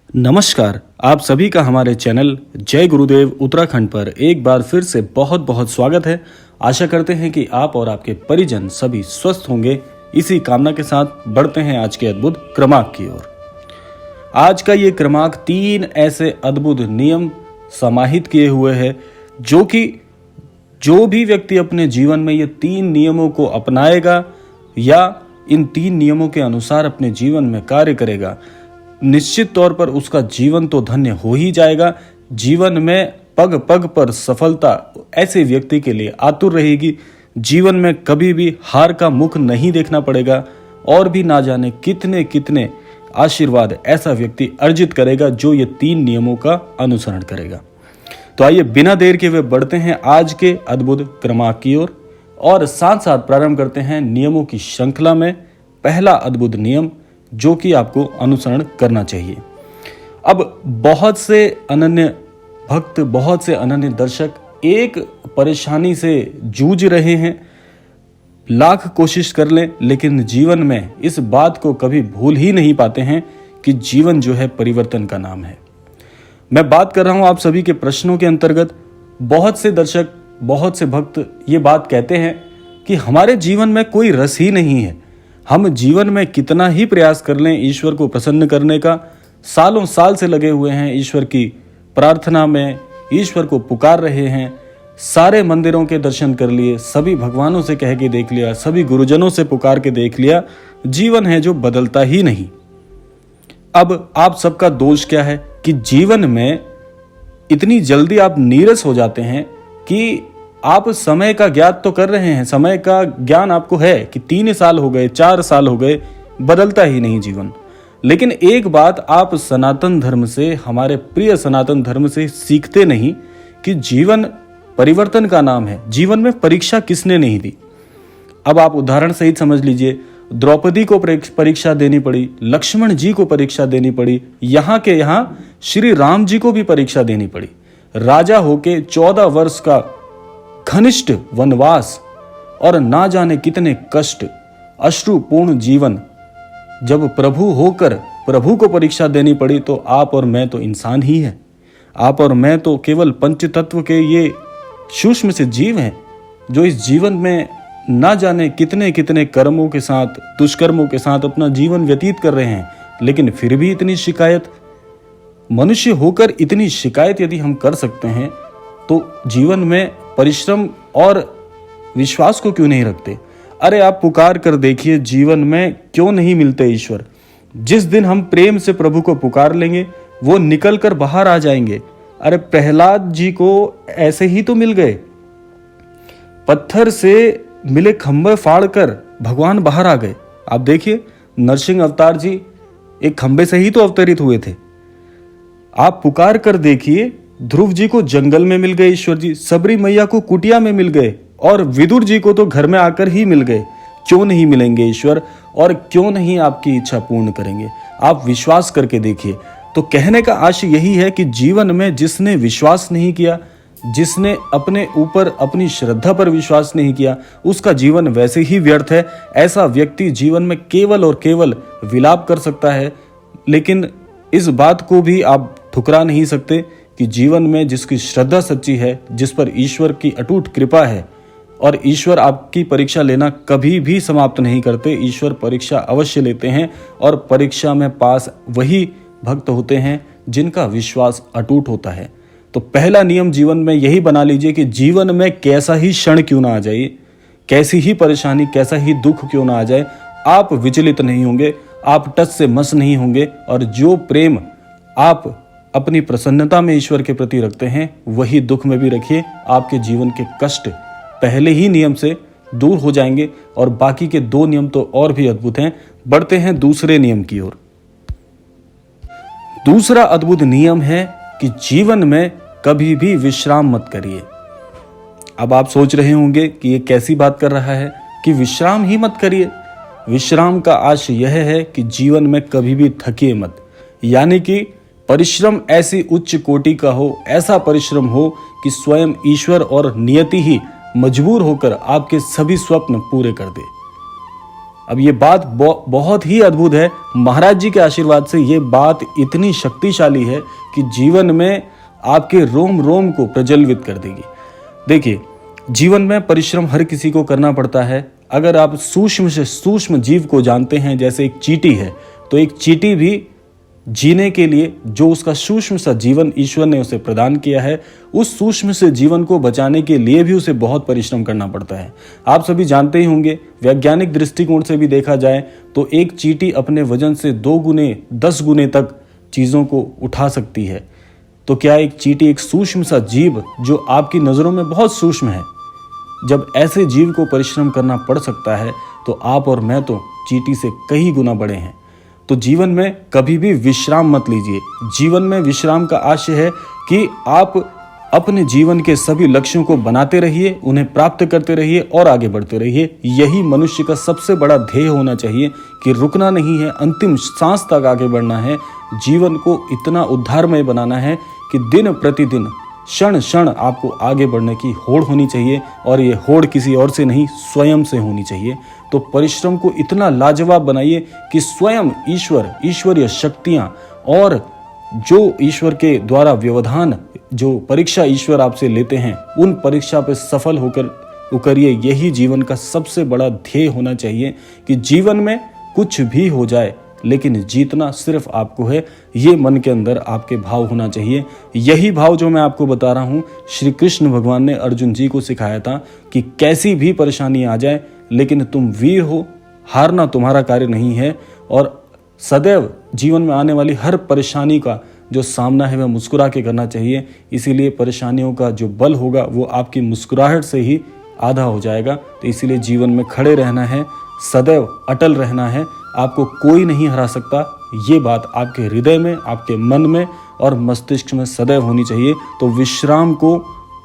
नमस्कार। आप सभी का हमारे चैनल जय गुरुदेव उत्तराखंड पर एक बार फिर से बहुत बहुत स्वागत है। आशा करते हैं कि आप और आपके परिजन सभी स्वस्थ होंगे। इसी कामना के साथ बढ़ते हैं आज के अद्भुत क्रमांक की ओर। आज का ये क्रमांक 3 ऐसे अद्भुत नियम समाहित किए हुए हैं जो भी व्यक्ति अपने जीवन में ये 3 नियमों को अपनाएगा या इन 3 नियमों के अनुसार अपने जीवन में कार्य करेगा, निश्चित तौर पर उसका जीवन तो धन्य हो ही जाएगा। जीवन में पग पग पर सफलता ऐसे व्यक्ति के लिए आतुर रहेगी। जीवन में कभी भी हार का मुख नहीं देखना पड़ेगा और भी ना जाने कितने कितने आशीर्वाद ऐसा व्यक्ति अर्जित करेगा जो ये 3 नियमों का अनुसरण करेगा। तो आइए बिना देर के हुए बढ़ते हैं आज के अद्भुत क्रमांक की ओर और साथ साथ प्रारंभ करते हैं नियमों की श्रृंखला में पहला अद्भुत नियम जो कि आपको अनुसरण करना चाहिए। अब बहुत से अनन्य भक्त, बहुत से अनन्य दर्शक एक परेशानी से जूझ रहे हैं। लाख कोशिश कर लें लेकिन जीवन में इस बात को कभी भूल ही नहीं पाते हैं कि जीवन जो है परिवर्तन का नाम है। मैं बात कर रहा हूं आप सभी के प्रश्नों के अंतर्गत। बहुत से दर्शक, बहुत से भक्त ये बात कहते हैं कि हमारे जीवन में कोई रस ही नहीं है। हम जीवन में कितना ही प्रयास कर लें ईश्वर को प्रसन्न करने का, सालों साल से लगे हुए हैं ईश्वर की प्रार्थना में, ईश्वर को पुकार रहे हैं, सारे मंदिरों के दर्शन कर लिए, सभी भगवानों से कह के देख लिया, सभी गुरुजनों से पुकार के देख लिया, जीवन है जो बदलता ही नहीं। अब आप सबका दोष क्या है कि जीवन में इतनी जल्दी आप नीरस हो जाते हैं कि आप समय का ज्ञात तो कर रहे हैं, समय का ज्ञान आपको है कि 3 साल हो गए, 4 साल हो गए, बदलता ही नहीं जीवन। लेकिन एक बात आप सनातन धर्म से, हमारे प्रिय सनातन धर्म से सीखते नहीं कि जीवन परिवर्तन का नाम है। जीवन में परीक्षा किसने नहीं दी। अब आप उदाहरण सहित समझ लीजिए, द्रौपदी को परीक्षा देनी पड़ी, लक्ष्मण जी को परीक्षा देनी पड़ी, यहाँ के यहाँ श्री राम जी को भी परीक्षा देनी पड़ी। राजा होके 14 वर्ष का घनिष्ठ वनवास और ना जाने कितने कष्ट, अश्रुपूर्ण जीवन, जब प्रभु होकर प्रभु को परीक्षा देनी पड़ी तो आप और मैं तो इंसान ही हैं। आप और मैं तो केवल पंच तत्व के ये सूक्ष्म से जीव हैं जो इस जीवन में ना जाने कितने कितने कर्मों के साथ, दुष्कर्मों के साथ अपना जीवन व्यतीत कर रहे हैं। लेकिन फिर भी इतनी शिकायत, मनुष्य होकर इतनी शिकायत यदि हम कर सकते हैं तो जीवन में परिश्रम और विश्वास को क्यों नहीं रखते। अरे आप पुकार कर देखिए, जीवन में क्यों नहीं मिलते ईश्वर। जिस दिन हम प्रेम से प्रभु को पुकार लेंगे वो निकल कर बाहर आ जाएंगे। अरे प्रहलाद जी को ऐसे ही तो मिल गए, पत्थर से मिले खंभे फाड़ कर भगवान बाहर आ गए। आप देखिए नरसिंह अवतार जी एक खंभे से ही तो अवतरित हुए थे। आप पुकार कर देखिए, ध्रुव जी को जंगल में मिल गए ईश्वर जी, सबरी मैया को कुटिया में मिल गए और विदुर जी को तो घर में आकर ही मिल गए। क्यों नहीं मिलेंगे ईश्वर और क्यों नहीं आपकी इच्छा पूर्ण करेंगे। आप विश्वास करके देखिए। तो कहने का आशय यही है कि जीवन में जिसने विश्वास नहीं किया, जिसने अपने ऊपर अपनी श्रद्धा पर विश्वास नहीं किया, उसका जीवन वैसे ही व्यर्थ है। ऐसा व्यक्ति जीवन में केवल और केवल विलाप कर सकता है। लेकिन इस बात को भी आप ठुकरा नहीं सकते कि जीवन में जिसकी श्रद्धा सच्ची है, जिस पर ईश्वर की अटूट कृपा है, और ईश्वर आपकी परीक्षा लेना कभी भी समाप्त नहीं करते। ईश्वर परीक्षा अवश्य लेते हैं और परीक्षा में पास वही भक्त होते हैं जिनका विश्वास अटूट होता है। तो पहला नियम जीवन में यही बना लीजिए कि जीवन में कैसा ही क्षण क्यों ना आ जाए, कैसी ही परेशानी, कैसा ही दुख क्यों ना आ जाए, आप विचलित नहीं होंगे, आप टस से मस नहीं होंगे। और जो प्रेम आप अपनी प्रसन्नता में ईश्वर के प्रति रखते हैं वही दुख में भी रखिए। आपके जीवन के कष्ट पहले ही नियम से दूर हो जाएंगे। और बाकी के 2 नियम तो और भी अद्भुत हैं। बढ़ते हैं दूसरे नियम की ओर। दूसरा अद्भुत नियम है कि जीवन में कभी भी विश्राम मत करिए। अब आप सोच रहे होंगे कि ये कैसी बात कर रहा है कि विश्राम ही मत करिए। विश्राम का आशय यह है कि जीवन में कभी भी थकिए मत, यानी कि परिश्रम ऐसी उच्च कोटि का हो, ऐसा परिश्रम हो कि स्वयं ईश्वर और नियति ही मजबूर होकर आपके सभी स्वप्न पूरे कर दे। अब ये बात बहुत ही अद्भुत है। महाराज जी के आशीर्वाद से ये बात इतनी शक्तिशाली है कि जीवन में आपके रोम रोम को प्रज्वलित कर देगी। देखिए, जीवन में परिश्रम हर किसी को करना पड़ता है। अगर आप सूक्ष्म से सूक्ष्म जीव को जानते हैं, जैसे एक चींटी है, तो एक चींटी भी जीने के लिए जो उसका सूक्ष्म सा जीवन ईश्वर ने उसे प्रदान किया है, उस सूक्ष्म से जीवन को बचाने के लिए भी उसे बहुत परिश्रम करना पड़ता है। आप सभी जानते ही होंगे, वैज्ञानिक दृष्टिकोण से भी देखा जाए तो एक चींटी अपने वजन से 2 गुने 10 गुने तक चीज़ों को उठा सकती है। तो क्या एक चींटी, एक सूक्ष्म सा जीव जो आपकी नज़रों में बहुत सूक्ष्म है, जब ऐसे जीव को परिश्रम करना पड़ सकता है, तो आप और मैं तो चींटी से कई गुना बड़े हैं। तो जीवन में कभी भी विश्राम मत लीजिए। जीवन में विश्राम का आशय है कि आप अपने जीवन के सभी लक्ष्यों को बनाते रहिए, उन्हें प्राप्त करते रहिए और आगे बढ़ते रहिए। यही मनुष्य का सबसे बड़ा ध्येय होना चाहिए कि रुकना नहीं है, अंतिम सांस तक आगे बढ़ना है। जीवन को इतना उद्धारमय बनाना है कि दिन प्रतिदिन, क्षण क्षण आपको आगे बढ़ने की होड़ होनी चाहिए, और ये होड़ किसी और से नहीं, स्वयं से होनी चाहिए। तो परिश्रम को इतना लाजवाब बनाइए कि स्वयं ईश्वर, ईश्वरीय शक्तियां और जो ईश्वर के द्वारा व्यवधान, जो परीक्षा ईश्वर आपसे लेते हैं, उन परीक्षा पे सफल होकर उकरिए। यही जीवन का सबसे बड़ा ध्येय होना चाहिए कि जीवन में कुछ भी हो जाए, लेकिन जीतना सिर्फ आपको है। ये मन के अंदर आपके भाव होना चाहिए। यही भाव जो मैं आपको बता रहा हूँ, श्री कृष्ण भगवान ने अर्जुन जी को सिखाया था कि कैसी भी परेशानी आ जाए, लेकिन तुम वीर हो, हारना तुम्हारा कार्य नहीं है, और सदैव जीवन में आने वाली हर परेशानी का जो सामना है वह मुस्कुरा के करना चाहिए। इसीलिए परेशानियों का जो बल होगा वो आपकी मुस्कुराहट से ही आधा हो जाएगा। तो इसीलिए जीवन में खड़े रहना है, सदैव अटल रहना है। आपको कोई नहीं हरा सकता। ये बात आपके हृदय में, आपके मन में और मस्तिष्क में सदैव होनी चाहिए। तो विश्राम को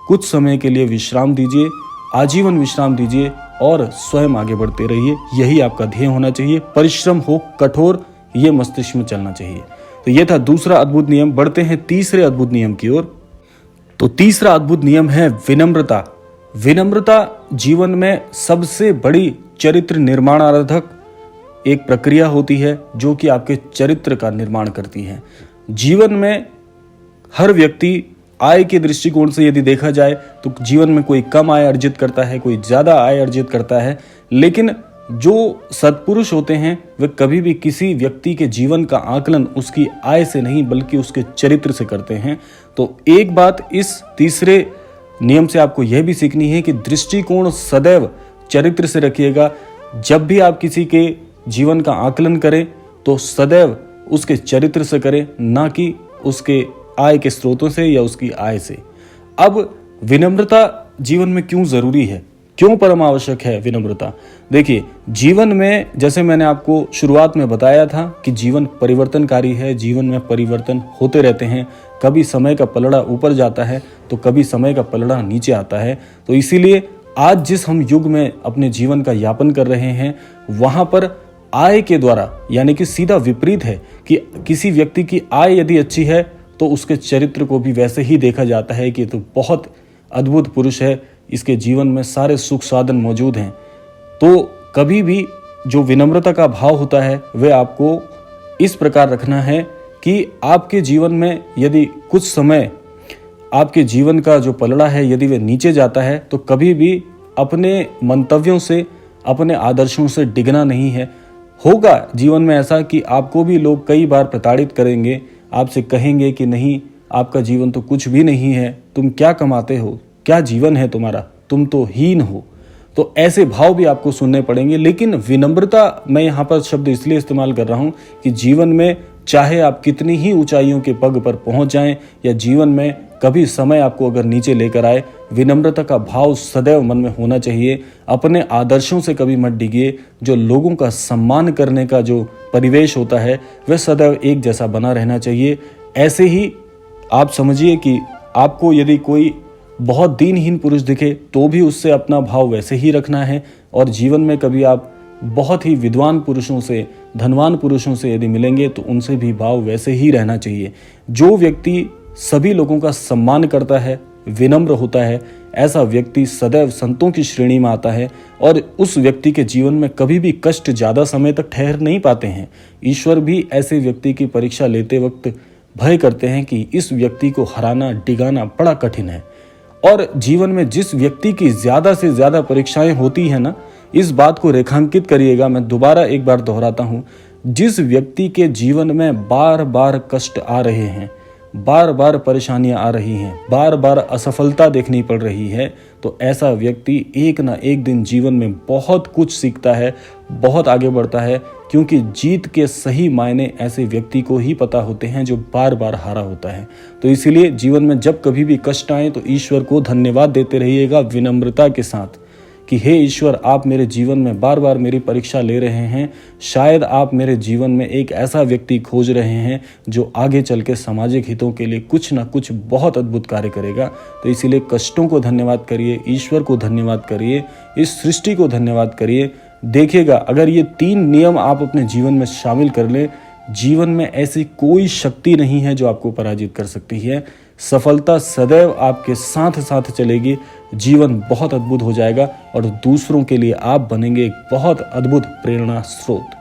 कुछ समय के लिए विश्राम दीजिए, आजीवन विश्राम दीजिए और स्वयं आगे बढ़ते रहिए। यही आपका ध्येय होना चाहिए। परिश्रम हो कठोर, ये मस्तिष्क में चलना चाहिए। तो ये था दूसरा अद्भुत नियम। बढ़ते हैं तीसरे अद्भुत नियम की ओर। तो तीसरा अद्भुत नियम है विनम्रता। विनम्रता जीवन में सबसे बड़ी चरित्र निर्माणार्थक एक प्रक्रिया होती है, जो कि आपके चरित्र का निर्माण करती है। जीवन में हर व्यक्ति, आय के दृष्टिकोण से यदि देखा जाए तो जीवन में कोई कम आय अर्जित करता है, कोई ज्यादा आय अर्जित करता है, लेकिन जो सत्पुरुष होते हैं वे कभी भी किसी व्यक्ति के जीवन का आकलन उसकी आय से नहीं बल्कि उसके चरित्र से करते हैं। तो एक बात इस तीसरे नियम से आपको यह भी सीखनी है कि दृष्टिकोण सदैव चरित्र से रखिएगा। जब भी आप किसी के जीवन का आकलन करें तो सदैव उसके चरित्र से करें, ना कि उसके आय के स्रोतों से या उसकी आय से। अब विनम्रता जीवन में क्यों जरूरी है, क्यों परम आवश्यक है विनम्रता? देखिए, जीवन में जैसे मैंने आपको शुरुआत में बताया था कि जीवन परिवर्तनकारी है, जीवन में परिवर्तन होते रहते हैं। कभी समय का पलड़ा ऊपर जाता है तो कभी समय का पलड़ा नीचे आता है। तो इसीलिए आज जिस हम युग में अपने जीवन का यापन कर रहे हैं, वहां पर आय के द्वारा, यानी कि सीधा विपरीत है कि किसी व्यक्ति की आय यदि अच्छी है तो उसके चरित्र को भी वैसे ही देखा जाता है कि तो बहुत अद्भुत पुरुष है, इसके जीवन में सारे सुख साधन मौजूद हैं। तो कभी भी जो विनम्रता का भाव होता है वह आपको इस प्रकार रखना है कि आपके जीवन में यदि कुछ समय आपके जीवन का जो पलड़ा है यदि वह नीचे जाता है तो कभी भी अपने मंतव्यों से, अपने आदर्शों से डिगना नहीं है। होगा जीवन में ऐसा कि आपको भी लोग कई बार प्रताड़ित करेंगे, आपसे कहेंगे कि नहीं, आपका जीवन तो कुछ भी नहीं है, तुम क्या कमाते हो, क्या जीवन है तुम्हारा, तुम तो हीन हो। तो ऐसे भाव भी आपको सुनने पड़ेंगे। लेकिन विनम्रता, मैं यहाँ पर शब्द इसलिए इस्तेमाल कर रहा हूँ कि जीवन में चाहे आप कितनी ही ऊंचाइयों के पग पर पहुंच जाएं या जीवन में कभी समय आपको अगर नीचे लेकर आए, विनम्रता का भाव सदैव मन में होना चाहिए। अपने आदर्शों से कभी मत डिगिए। जो लोगों का सम्मान करने का जो परिवेश होता है वह सदैव एक जैसा बना रहना चाहिए। ऐसे ही आप समझिए कि आपको यदि कोई बहुत दीनहीन पुरुष दिखे तो भी उससे अपना भाव वैसे ही रखना है। और जीवन में कभी आप बहुत ही विद्वान पुरुषों से, धनवान पुरुषों से यदि मिलेंगे तो उनसे भी भाव वैसे ही रहना चाहिए। जो व्यक्ति सभी लोगों का सम्मान करता है, विनम्र होता है, ऐसा व्यक्ति सदैव संतों की श्रेणी में आता है और उस व्यक्ति के जीवन में कभी भी कष्ट ज़्यादा समय तक ठहर नहीं पाते हैं। ईश्वर भी ऐसे व्यक्ति की परीक्षा लेते वक्त भय करते हैं कि इस व्यक्ति को हराना डिगाना बड़ा कठिन है। और जीवन में जिस व्यक्ति की ज़्यादा से ज़्यादा परीक्षाएं होती हैं ना, इस बात को रेखांकित करिएगा। मैं दोबारा एक बार दोहराता हूँ, जिस व्यक्ति के जीवन में बार बार कष्ट आ रहे हैं, बार बार परेशानियां आ रही हैं, बार बार असफलता देखनी पड़ रही है, तो ऐसा व्यक्ति एक ना एक दिन जीवन में बहुत कुछ सीखता है, बहुत आगे बढ़ता है, क्योंकि जीत के सही मायने ऐसे व्यक्ति को ही पता होते हैं जो बार बार हारा होता है। तो इसीलिए जीवन में जब कभी भी कष्ट आए तो ईश्वर को धन्यवाद देते रहिएगा विनम्रता के साथ कि हे ईश्वर, आप मेरे जीवन में बार बार मेरी परीक्षा ले रहे हैं। शायद आप मेरे जीवन में एक ऐसा व्यक्ति खोज रहे हैं जो आगे चल के सामाजिक हितों के लिए कुछ ना कुछ बहुत अद्भुत कार्य करेगा। तो इसीलिए कष्टों को धन्यवाद करिए, ईश्वर को धन्यवाद करिए, इस सृष्टि को धन्यवाद करिए। देखिएगा, अगर ये 3 नियम आप अपने जीवन में शामिल कर लें, जीवन में ऐसी कोई शक्ति नहीं है जो आपको पराजित कर सकती है। सफलता सदैव आपके साथ साथ चलेगी, जीवन बहुत अद्भुत हो जाएगा और दूसरों के लिए आप बनेंगे एक बहुत अद्भुत प्रेरणा स्रोत।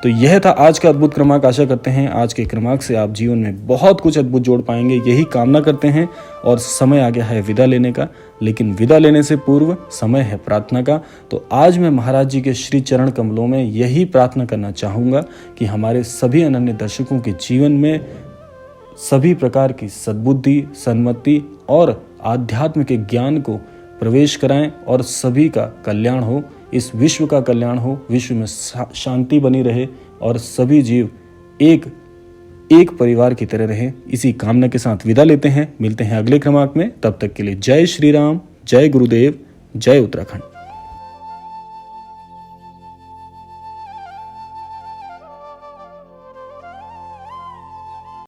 तो यह था आज का अद्भुत क्रमांक। आशा करते हैं आज के क्रमांक से आप जीवन में बहुत कुछ अद्भुत जोड़ पाएंगे, यही कामना करते हैं। और समय आ गया है विदा लेने का, लेकिन विदा लेने से पूर्व समय है प्रार्थना का। तो आज मैं महाराज जी के श्री चरण कमलों में यही प्रार्थना करना चाहूँगा कि हमारे सभी अनन्य दर्शकों के जीवन में सभी प्रकार की सद्बुद्धि, सन्मति और आध्यात्म के ज्ञान को प्रवेश कराएं और सभी का कल्याण हो, इस विश्व का कल्याण हो, विश्व में शांति बनी रहे और सभी जीव एक परिवार की तरह रहें। इसी कामना के साथ विदा लेते हैं। मिलते हैं अगले क्रमांक में। तब तक के लिए जय श्री राम, जय गुरुदेव, जय उत्तराखंड।